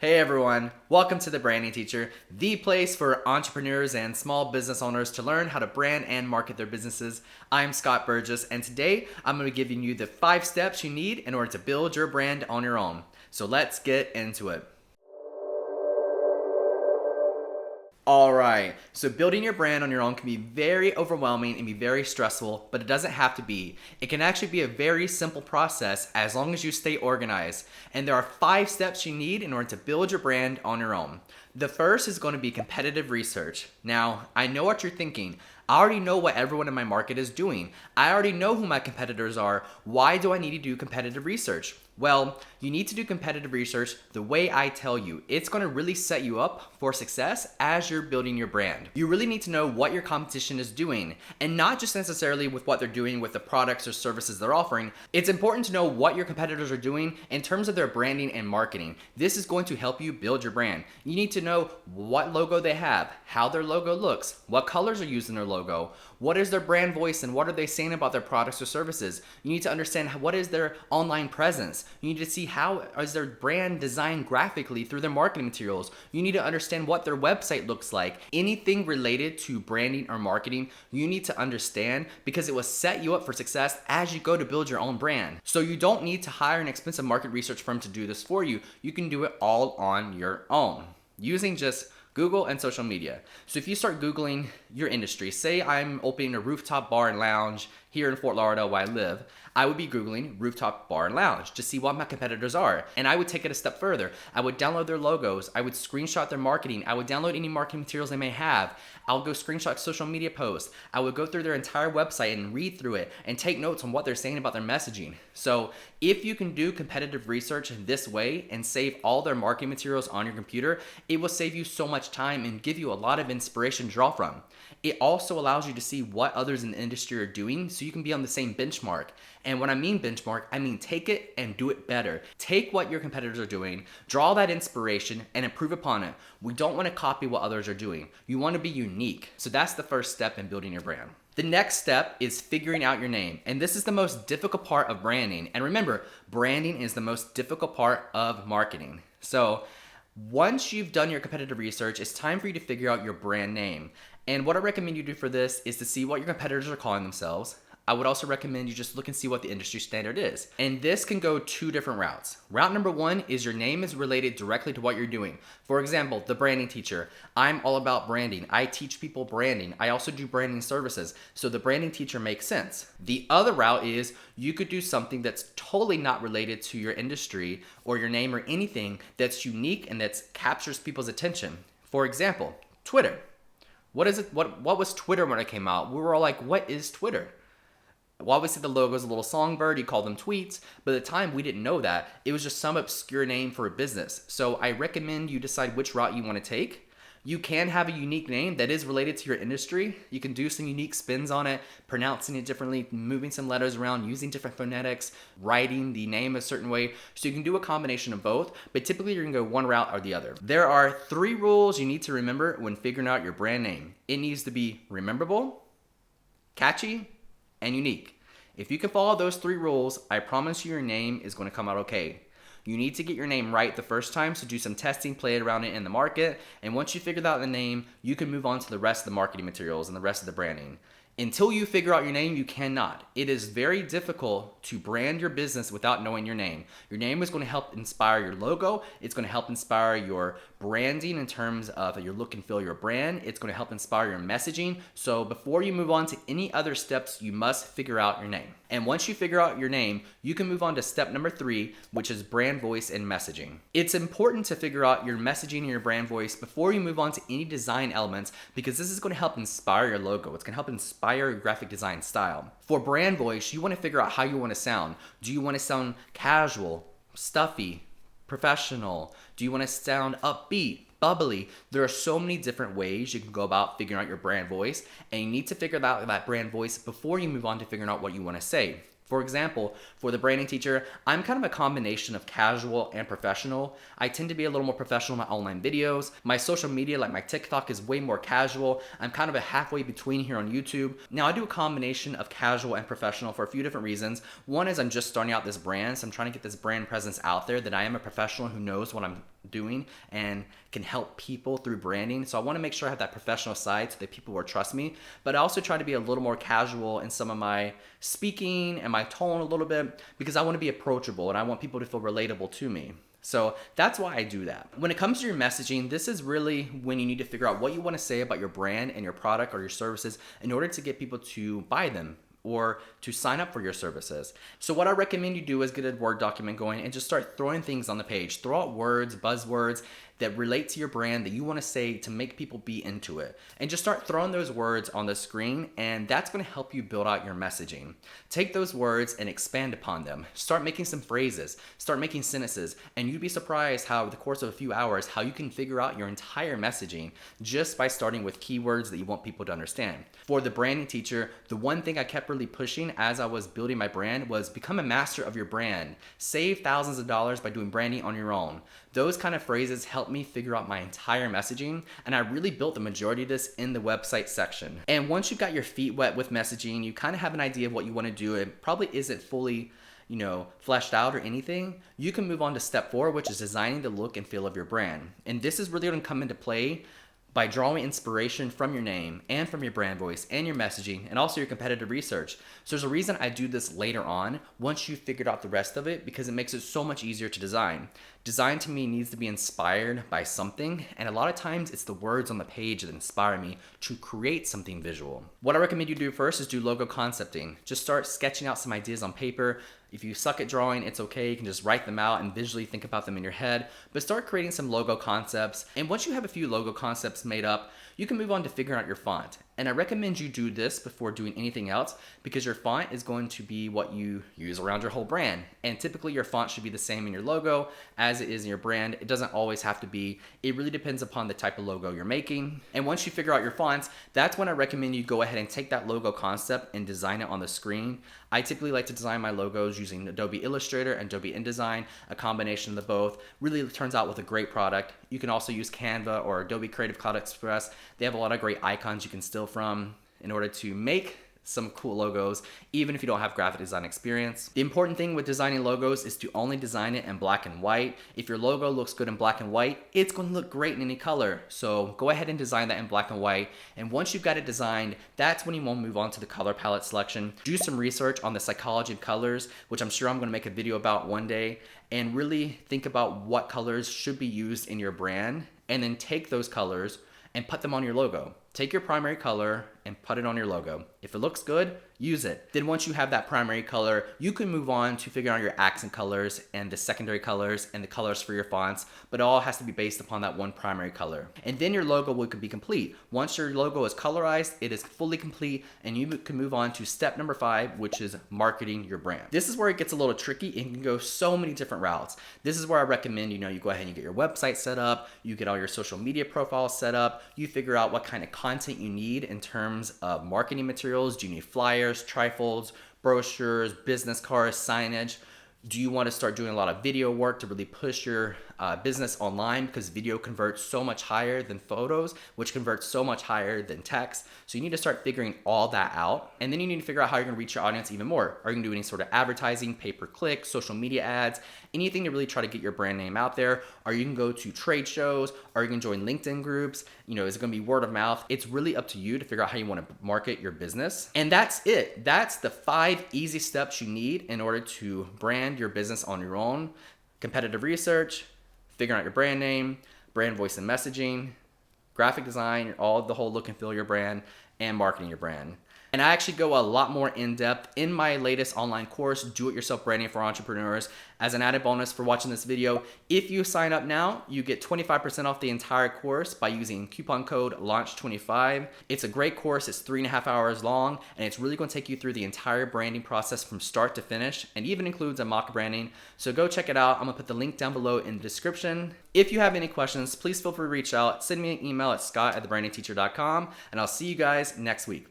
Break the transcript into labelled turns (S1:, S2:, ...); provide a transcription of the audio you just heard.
S1: Hey everyone, welcome to the Branding Teacher, the place for entrepreneurs and small business owners to learn how to brand and market their businesses. I'm Scott Burgess, and today I'm going to be giving you the 5 steps you need in order to build your brand on your own. So let's get into it. Alright, so building your brand on your own can be very overwhelming and be very stressful, but it doesn't have to be. It can actually be a very simple process as long as you stay organized. And there are 5 steps you need in order to build your brand on your own. The first is going to be competitive research. Now, I know what you're thinking. I already know what everyone in my market is doing. I already know who my competitors are. Why do I need to do competitive research? Well, you need to do competitive research the way I tell you. It's going to really set you up for success as you're building your brand. You really need to know what your competition is doing, and not just necessarily with what they're doing with the products or services they're offering. It's important to know what your competitors are doing in terms of their branding and marketing. This is going to help you build your brand. You need to know what logo they have, how their logo looks, what colors are used in their logo, what is their brand voice, and what are they saying about their products or services. You need to understand what is their online presence. You need to see how is their brand designed graphically through their marketing materials. You need to understand what their website looks like. Anything related to branding or marketing, you need to understand because it will set you up for success as you go to build your own brand. So you don't need to hire an expensive market research firm to do this for you. You can do it all on your own using just Google and social media. So if you start Googling your industry, say I'm opening a rooftop bar and lounge here in Fort Lauderdale where I live, I would be Googling rooftop bar and lounge to see what my competitors are. And I would take it a step further. I would download their logos. I would screenshot their marketing. I would download any marketing materials they may have. I'll go screenshot social media posts. I would go through their entire website and read through it and take notes on what they're saying about their messaging. So if you can do competitive research this way and save all their marketing materials on your computer, it will save you so much time and give you a lot of inspiration to draw from. It also allows you to see what others in the industry are doing so you can be on the same benchmark. And when I mean benchmark, I mean take it and do it better. Take what your competitors are doing, draw that inspiration, and improve upon it. We don't want to copy what others are doing. You want to be unique. So that's the first step in building your brand. The next step is figuring out your name. And this is the most difficult part of branding. And remember, branding is the most difficult part of marketing. So once you've done your competitive research, it's time for you to figure out your brand name. And what I recommend you do for this is to see what your competitors are calling themselves. I would also recommend you just look and see what the industry standard is. And this can go 2 different routes. Route number 1 is your name is related directly to what you're doing. For example, the Branding Teacher. I'm all about branding. I teach people branding. I also do branding services. So the Branding Teacher makes sense. The other route is you could do something that's totally not related to your industry or your name or anything that's unique and that captures people's attention. For example, Twitter. What is it? What was Twitter when it came out? We were all like, what is Twitter? Well, obviously the logo is a little songbird, you call them tweets, but at the time we didn't know that. It was just some obscure name for a business. So I recommend you decide which route you want to take. You can have a unique name that is related to your industry. You can do some unique spins on it, pronouncing it differently, moving some letters around, using different phonetics, writing the name a certain way. So you can do a combination of both, but typically you're gonna go one route or the other. There are 3 rules you need to remember when figuring out your brand name. It needs to be rememberable, catchy, and unique. If you can follow those 3 rules, I promise you your name is going to come out okay. You need to get your name right the first time, so do some testing, play around it in the market, and once you figure out the name, you can move on to the rest of the marketing materials and the rest of the branding. Until you figure out your name, you cannot. It is very difficult to brand your business without knowing your name. Your name is going to help inspire your logo. It's going to help inspire your branding in terms of your look and feel your brand. It's going to help inspire your messaging. So before you move on to any other steps, you must figure out your name. And once you figure out your name, you can move on to step number 3, which is brand voice and messaging. It's important to figure out your messaging and your brand voice before you move on to any design elements, because this is going to help inspire your logo. It's going to help inspire your graphic design style. For brand voice, you want to figure out how you want to sound. Do you want to sound casual, stuffy, professional? Do you want to sound upbeat, bubbly? There are so many different ways you can go about figuring out your brand voice, and you need to figure out that brand voice before you move on to figuring out what you want to say. For example, for the Branding Teacher, I'm kind of a combination of casual and professional. I tend to be a little more professional in my online videos. My social media, like my TikTok, is way more casual. I'm kind of a halfway between here on YouTube. Now, I do a combination of casual and professional for a few different reasons. One is I'm just starting out this brand, so I'm trying to get this brand presence out there that I am a professional who knows what I'm doing and can help people through branding. So I want to make sure I have that professional side so that people will trust me, but I also try to be a little more casual in some of my speaking and my tone a little bit, because I want to be approachable and I want people to feel relatable to me. So that's why I do that. When it comes to your messaging, this is really when you need to figure out what you want to say about your brand and your product or your services in order to get people to buy them or to sign up for your services. So what I recommend you do is get a Word document going and just start throwing things on the page. Throw out words, buzzwords that relate to your brand that you want to say to make people be into it. And just start throwing those words on the screen, and that's going to help you build out your messaging. Take those words and expand upon them. Start making some phrases, start making sentences, and you'd be surprised how over the course of a few hours, how you can figure out your entire messaging just by starting with keywords that you want people to understand. For the branding teacher, the one thing I kept really pushing as I was building my brand was become a master of your brand. Save thousands of dollars by doing branding on your own. Those kind of phrases helped me figure out my entire messaging, and I really built the majority of this in the website section. And once you've got your feet wet with messaging, you kind of have an idea of what you want to do. It probably isn't fully fleshed out or anything. You can move on to step 4, which is designing the look and feel of your brand. And this is really going to come into play by drawing inspiration from your name and from your brand voice and your messaging and also your competitive research. So there's a reason I do this later on once you've figured out the rest of it, because it makes it so much easier to design. Design to me needs to be inspired by something, and a lot of times it's the words on the page that inspire me to create something visual. What I recommend you do first is do logo concepting. Just start sketching out some ideas on paper. If you suck at drawing, it's okay. You can just write them out and visually think about them in your head, but start creating some logo concepts. And once you have a few logo concepts made up, you can move on to figuring out your font. And I recommend you do this before doing anything else, because your font is going to be what you use around your whole brand. And typically your font should be the same in your logo as it is in your brand. It doesn't always have to be. It really depends upon the type of logo you're making. And once you figure out your fonts, that's when I recommend you go ahead and take that logo concept and design it on the screen. I typically like to design my logos using Adobe Illustrator and Adobe InDesign. A combination of the both really turns out with a great product. You can also use Canva or Adobe Creative Cloud Express. They have a lot of great icons you can steal from in order to make some cool logos, even if you don't have graphic design experience. The important thing with designing logos is to only design it in black and white. If your logo looks good in black and white, it's going to look great in any color. So go ahead and design that in black and white. And once you've got it designed, that's when you want to move on to the color palette selection. Do some research on the psychology of colors, which I'm sure I'm going to make a video about one day, and really think about what colors should be used in your brand, and then take those colors and put them on your logo. Take your primary color and put it on your logo. If it looks good, use it. Then once you have that primary color, you can move on to figure out your accent colors and the secondary colors and the colors for your fonts, but it all has to be based upon that one primary color. And then your logo will be complete. Once your logo is colorized, it is fully complete, and you can move on to step number 5, which is marketing your brand. This is where it gets a little tricky and can go so many different routes. This is where I recommend, you go ahead and you get your website set up, you get all your social media profiles set up, you figure out what kind of content you need in terms of marketing materials. Do you need flyers, trifolds, brochures, business cards, signage? Do you want to start doing a lot of video work to really push your business online, because video converts so much higher than photos, which converts so much higher than text? So you need to start figuring all that out. And then you need to figure out how you're going to reach your audience even more. Are you going to do any sort of advertising, pay-per-click, social media ads, anything to really try to get your brand name out there? Are you going to go to trade shows? Are you going to join LinkedIn groups? Is it going to be word of mouth? It's really up to you to figure out how you want to market your business. And that's it. That's the 5 easy steps you need in order to brand your business on your own. Competitive research, figuring out your brand name, brand voice and messaging, graphic design, the whole look and feel of your brand, and marketing your brand. And I actually go a lot more in depth in my latest online course, Do-It-Yourself Branding for Entrepreneurs. As an added bonus for watching this video, if you sign up now, you get 25% off the entire course by using coupon code LAUNCH25. It's a great course. It's 3.5 hours long, and it's really going to take you through the entire branding process from start to finish, and even includes a mock branding. So go check it out. I'm going to put the link down below in the description. If you have any questions, please feel free to reach out. Send me an email at scott@thebrandingteacher.com, and I'll see you guys next week.